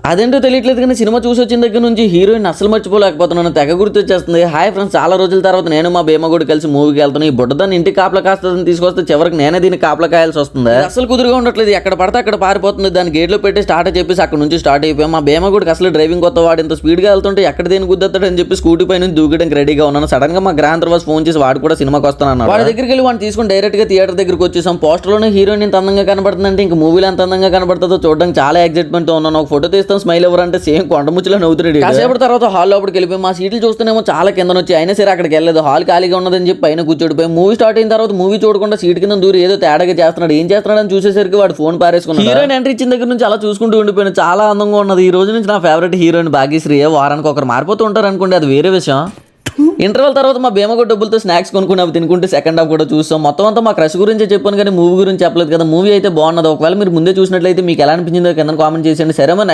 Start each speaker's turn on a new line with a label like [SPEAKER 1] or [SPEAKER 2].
[SPEAKER 1] అదేంటో తెలియట్లేదు కానీ సినిమా చూసి వచ్చిన దగ్గర నుంచి హీరోయిన్ అసలు మర్చిపోలేకపోతున్నాను. తెగ గుర్తొచ్చేస్తుంది. హాయ్ ఫ్రెండ్స్, చాలా రోజుల తర్వాత నేను మా భీమగూడి కలిసి మూవీకి వెళ్తాను. ఈ బుడ్డదాన్ని ఇంటికి కాపలా కాస్తుందని తీసుకొస్తే చివరికి నేనే దీన్ని కాపలా కాయాల్సి వస్తుంది. అసలు కుదురుగా ఉండట్లేదు. ఎక్కడ పడితే అక్కడ పారిపోతుంది. దాని గేట్లో పెట్టి స్టార్ట్ చెప్పేసి అక్కడ నుంచి స్టార్ట్ అయిపోయాం. మా భీమగూడికి అసలు డ్రైవింగ్ కొత్త వాడు ఇంత స్పీడ్గా వెళ్తుంటే ఎక్కడ దేని గుద్దేస్తాడని చెప్పి స్కూటీ పై నుంచి దూకడానికి రెడీగా ఉన్నాను. సడన్ గా మా గ్రాండ్ తర్వాత ఫోన్ చేసి వాడు కూడా సినిమాకి వస్తానన్నాడు. వాడి దగ్గరికి వెళ్ళి వాడిని తీసుకుని డైరెక్ట్ గా థియేటర్ దగ్గరికి వచ్చేసాం. పోస్టర్ లోనే హీరోయిన్ ఎంత అందంగా కనబడుతుందంటే ఇంక మూవీలో ఎంత అందంగా కనబడుతుందో చూడడానికి చాలా ఎక్సైట్మెంట్ తో ఉన్నాను. ఒక ఫోటో తీస్తాం, స్మైల్ ఎవరంటే సేమ్ కొండముచ్చులో నవ్వుతున్నాడు. కాసేపటి తర్వాత హాల్ లోపలికి వెళ్ళిపోయి మా సీట్లు చూస్తేనేమో చాలా కింద వచ్చి అయినా సరే అక్కడికి వెళ్ళలేదు. హాల్ ఖాళీగా ఉన్నదని చెప్పి పైన కూర్చోడిపోయి మూవీ స్టార్ట్ అయిన తర్వాత మూవీ చూడకుండా సీట్ కింద దూరి ఏదో తేడాగా చేస్తున్నాడు. ఏం చేస్తున్నాడు అని చూసేసరికి వాడు ఫోన్ పారేసుకున్నాడు. హీరోయిన్ ఎంట్రీ ఇచ్చిన దగ్గర నుంచి అలా చూసుకుంటూ ఉండిపోయాను. చాలా అందంగా ఉన్నది. ఈ రోజు నుంచి నా ఫేవరెట్ హీరోయిన్ భాగ్యశ్రీ. వారానికి ఒకరు మారిపోతూ ఉంటారు అనుకోండి, అది వేరే విషయం. ఇంటర్వెల్ తర్వాత మా భీమగూడి డబ్బులతో స్నాక్స్ కొనుక్కుని అవి తినుకుంటే సెకండ్ హాఫ్ కూడా చూస్తాం. మొత్తం అంతా మా క్రష్ గురించి చెప్పాను కానీ మూవీ గురించి చెప్పలేదు కదా. మూవీ అయితే బాగున్నది. ఒకవేళ మీరు ముందే చూసినట్లయితే మీకు ఎలా అనిపించిందో కింద కామెంట్ చేసేయండి. సరే మరి